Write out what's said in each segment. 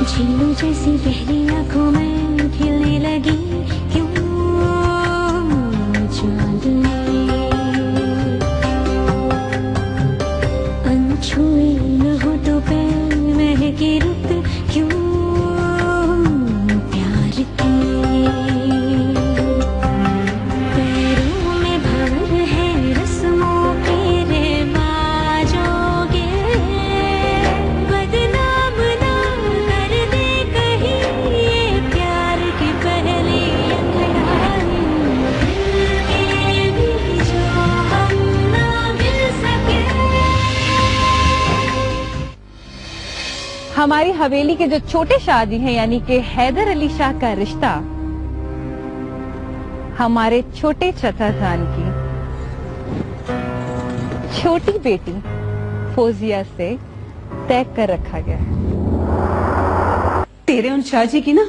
झीलों जैसी गहरी आंखों में खिलने लगी क्यों चांदनी, अनछुए होठों पे महकी रुत क्यों प्यार की, पैरों में भंवर है रस्मों के रिवाजों के, बदनाम ना कर दे कहीं ये प्यार की पहली अंगड़ाई, दिल के भी जो हम ना मिल सके। हमारी हवेली के जो छोटे शाहजी हैं यानी कि हैदर अली शाह का रिश्ता हमारे छोटे चचा जान की छोटी बेटी फौजिया से तय कर रखा गया है। तेरे उन शाहजी की ना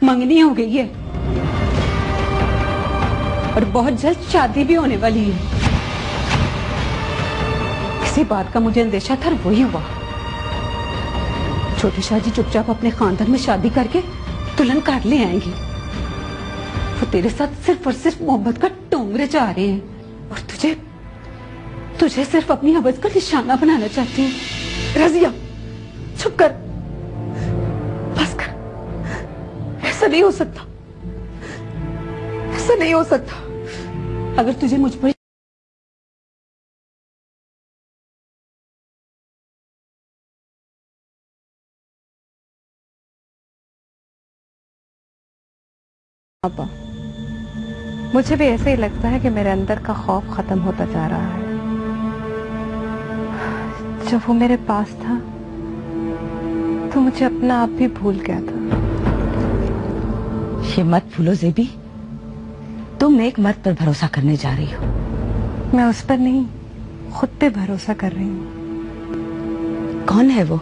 मंगनी हो गई है और बहुत जल्द शादी भी होने वाली है। किसी बात का मुझे अंदेशा था, वही हुआ। छोटे शाहजी चुपचाप अपने खानदान में शादी करके दुल्हन काट ले आएंगे। वो तेरे साथ सिर्फ और सिर्फ मोहब्बत का टोंगरे चाह रहे हैं और तुझे सिर्फ अपनी हवस का निशाना बनाना चाहती हैं। रजिया, चुप कर, बस कर। ऐसा नहीं हो सकता, ऐसा नहीं हो सकता। अगर तुझे मुझ पर पापा, मुझे भी ऐसे ही लगता है कि मेरे अंदर का खौफ खत्म होता जा रहा है। जब वो मेरे पास था तो मुझे अपना आप भी भूल गया था। ये मत भूलो ज़ेबी, तुम एक मर्द पर भरोसा करने जा रही हो। मैं उस पर नहीं, खुद पे भरोसा कर रही हूँ। कौन है वो?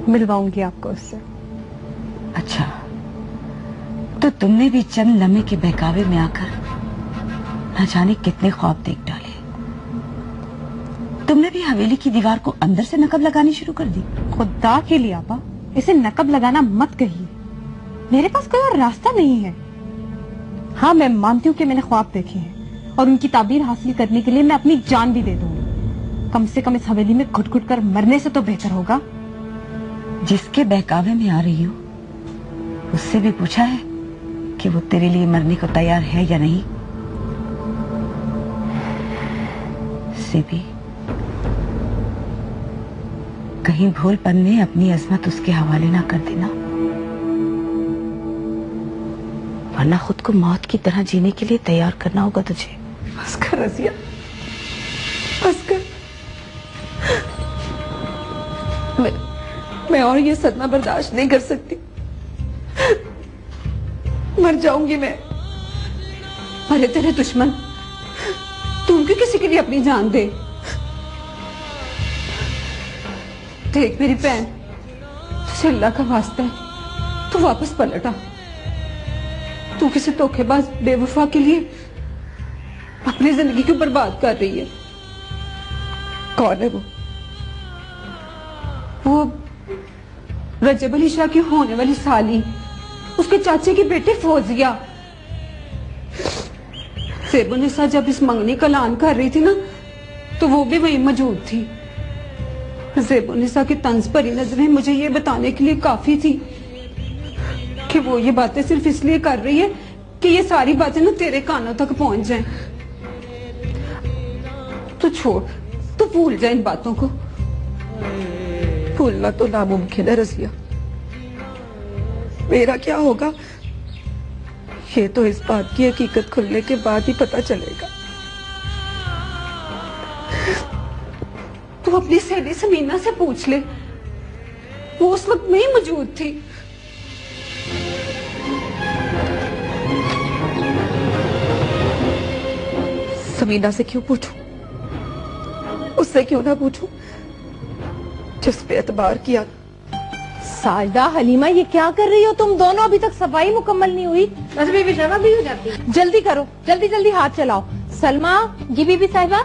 मिलवाऊंगी आपको उससे। अच्छा, तो तुमने भी चंद लम्हे के बहकावे में आकर न जाने कितने ख्वाब देख डाले। तुमने भी हवेली की दीवार को अंदर से नकब लगानी शुरू कर दी। खुदा के लिए आपा, इसे नकब लगाना मत कहिए। मेरे पास कोई और रास्ता नहीं है। हाँ, मैं मानती हूँ कि मैंने ख्वाब देखे हैं और उनकी ताबीर हासिल करने के लिए मैं अपनी जान भी दे दूंगी। कम से कम इस हवेली में घुट घुट कर मरने से तो बेहतर होगा। जिसके बहकावे में आ रही हो उससे भी पूछा है कि वो तेरे लिए मरने को तैयार है या नहीं? ज़ेबी, कहीं भूलपन में अपनी अजमत उसके हवाले ना कर देना, वरना खुद को मौत की तरह जीने के लिए तैयार करना होगा तुझे। बस कर रज़िया, बस कर। मैं और ये सदमा बर्दाश्त नहीं कर सकती। मर जाऊंगी मैं। अरे तेरे दुश्मन, तुम क्यों किसी के लिए अपनी जान दे? देख मेरी बहन, तुझे अल्लाह का वास्ता है, तू वापस पलट आ। तू किसी धोखेबाज बेवफा के लिए अपनी जिंदगी क्यों बर्बाद कर रही है? कौन है वो रजब अली शाह की होने वाली साली, उसके चाचे की बेटी फौजिया। ज़ेबुन्निसा जब इस मंगनी का ऐलान कर रही थी ना, तो वो भी वहीं मौजूद थी। ज़ेबुन्निसा की तंज भरी नजरें मुझे ये बताने के लिए काफी थी कि वो ये बातें सिर्फ इसलिए कर रही है कि ये सारी बातें ना तेरे कानों तक पहुंच जाएं। तू छोड़, तू भूल जा इन बातों को। भूलना तो नामुमकिन है रज़िया। मेरा क्या होगा ये तो इस बात की हकीकत खुलने के बाद ही पता चलेगा। तू अपनी सहेली समीना से पूछ ले, वो उस वक्त में ही मौजूद थी। समीना से क्यों पूछूं? उससे क्यों ना पूछूं जिस पे एतबार किया। साजदा, हलीमा, ये क्या कर रही हो तुम दोनों? अभी तक सफाई मुकम्मल नहीं हुई। भी शर्मा भी हो जाती है। जल्दी करो, जल्दी जल्दी हाथ चलाओ। सलमा, जी बीबी साहिबा।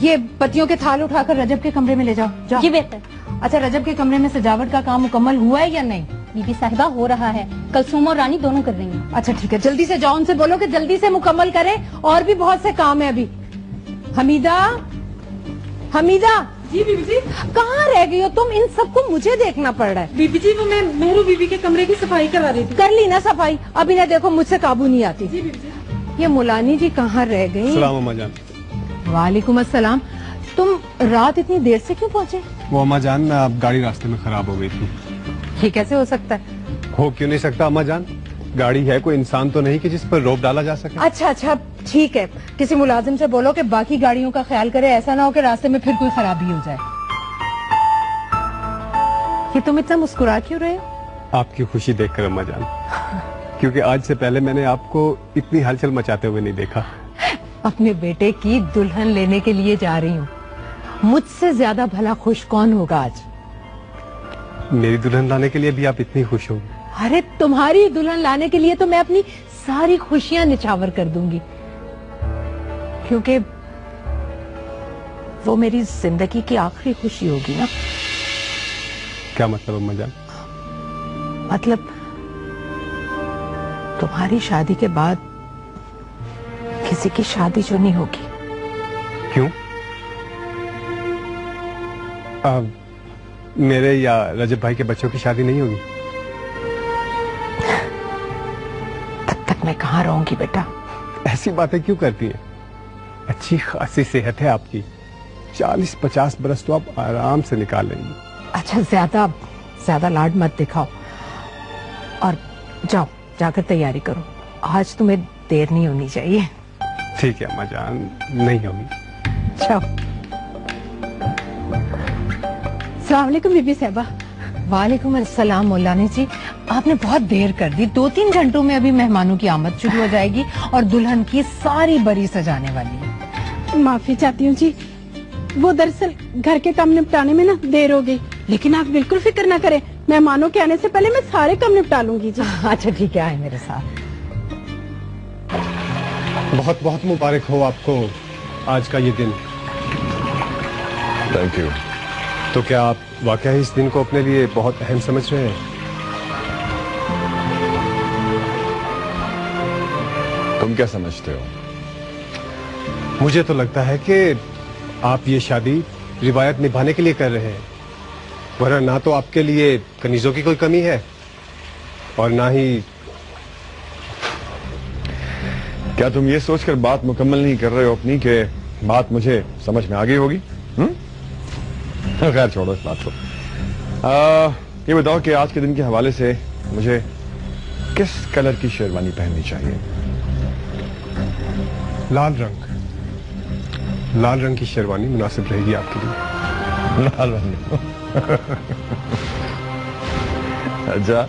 ये पत्तियों के थाल उठाकर रजब के कमरे में ले जाओ। जाओ। जी बेहतर। अच्छा, रजब के कमरे में सजावट का काम मुकम्मल हुआ है या नहीं? बीबी साहिबा हो रहा है, कलसूम और रानी दोनों कर रही हैं। अच्छा ठीक है, जल्दी से जाओ, उनसे बोलो कि जल्दी से मुकम्मल करें, और भी बहुत से काम है अभी। हमीदा, हमीदा। जी बीबी जी। कहाँ रह गई हो तुम? इन सबको मुझे देखना पड़ रहा है। बीबी जी वो मैं मेहरू बीबी के कमरे की सफाई करा रही थी। कर ली ना सफाई? अभी ना देखो मुझसे काबू नहीं आती। जी बीबी जी। ये मुलानी जी कहाँ रह गई? सलाम अम्मा जान। वालेकुम अस्सलाम। तुम रात इतनी देर से क्यों पहुँचे? वो अम्मा जान, गाड़ी रास्ते में खराब हो गई थी। ये कैसे हो सकता है? हो क्यों नहीं सकता अम्मा जान? गाड़ी है, कोई इंसान तो नहीं कि जिस पर रोक डाला जा सके। अच्छा अच्छा ठीक है, किसी मुलाजिम से बोलो कि बाकी गाड़ियों का ख्याल करे, ऐसा ना हो कि रास्ते में फिर कोई खराबी हो जाए। ये तुम इतना मुस्कुरा क्यों रहे हो? आपकी खुशी देखकर अम्मा जान, क्योंकि आज से पहले मैंने आपको इतनी हलचल मचाते हुए नहीं देखा। अपने बेटे की दुल्हन लेने के लिए जा रही हूँ। मुझसे ज्यादा भला खुश कौन होगा आज? मेरी दुल्हन लाने के लिए भी आप इतनी खुश हो? अरे तुम्हारी दुल्हन लाने के लिए तो मैं अपनी सारी खुशियां निछावर कर दूंगी, क्योंकि वो मेरी जिंदगी की आखिरी खुशी होगी ना। क्या मतलब अम्मा जान? मतलब तुम्हारी शादी के बाद किसी की शादी जो नहीं होगी। क्यों? मेरे या रजब भाई के बच्चों की शादी नहीं होगी? तब तक मैं कहाँ रहूंगी बेटा? ऐसी बातें क्यों करती हैं? अच्छी खासी सेहत है आपकी, 40-50 बरस तो आप आराम से निकाल लेंगी। अच्छा, ज्यादा ज्यादा लाड मत दिखाओ, और जाओ जाकर तैयारी करो। आज तुम्हें देर नहीं होनी चाहिए। ठीक है अम्मा जान, नहीं होगी। जाओ। अस्सलाम वालेकुम बीबी साहिबा। वालेकुम अस्सलाम मौलानी जी, आपने बहुत देर कर दी। 2-3 घंटों में अभी मेहमानों की आमद शुरू हो जाएगी और दुल्हन की सारी बरी सजाने वाली है। माफी चाहती हूँ जी, वो दरअसल घर के काम निपटाने में ना देर हो गई, लेकिन आप बिल्कुल फिक्र ना करें, मेहमानों के आने से पहले मैं सारे काम निपटा लूंगी जी। अच्छा ठीक है, आए मेरे साथ। बहुत बहुत मुबारक हो आपको आज का ये दिन। Thank you. तो क्या आप वाकई इस दिन को अपने लिए बहुत अहम समझ रहे हैं? तुम क्या समझते हो? मुझे तो लगता है कि आप ये शादी रिवायत निभाने के लिए कर रहे हैं, वरना ना तो आपके लिए कनीजों की कोई कमी है और ना ही। क्या तुम ये सोचकर बात मुकम्मल नहीं कर रहे हो अपनी कि बात मुझे समझ में आ गई होगी? खैर छोड़ो इस बात को। ये बताओ कि आज के दिन के हवाले से मुझे किस कलर की शेरवानी पहननी चाहिए? लाल रंग की शेरवानी मुनासिब रहेगी आपके लिए। लाल रंग। अच्छा,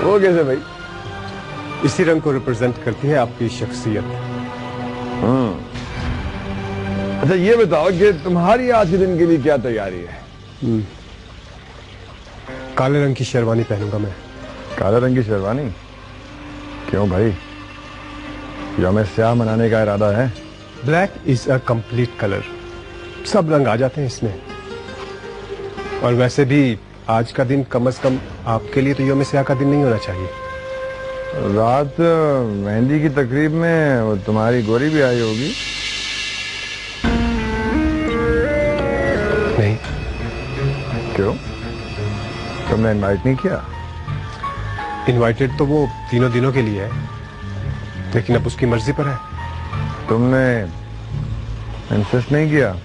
वो कैसे भाई? इसी रंग को रिप्रेजेंट करती है आपकी शख्सियत। अच्छा ये बताओ कि तुम्हारी आज के दिन के लिए क्या तैयारी है? काले रंग की शेरवानी पहनूंगा मैं। काले रंग की शेरवानी? क्यों भाई, यौम स्याह मनाने का इरादा है? Black is a complete colour, सब रंग आ जाते हैं इसमें। और वैसे भी आज का दिन कम से कम आपके लिए तो यौम स्याह का दिन नहीं होना चाहिए। रात मेहंदी की तकरीब में वो तुम्हारी गोरी भी आई होगी? नहीं। क्यों, तुमने इनवाइट नहीं किया? इनवाइटेड तो वो 3 दिनों के लिए है, लेकिन अब उसकी मर्जी पर है। तुमने इंसिस्ट नहीं किया?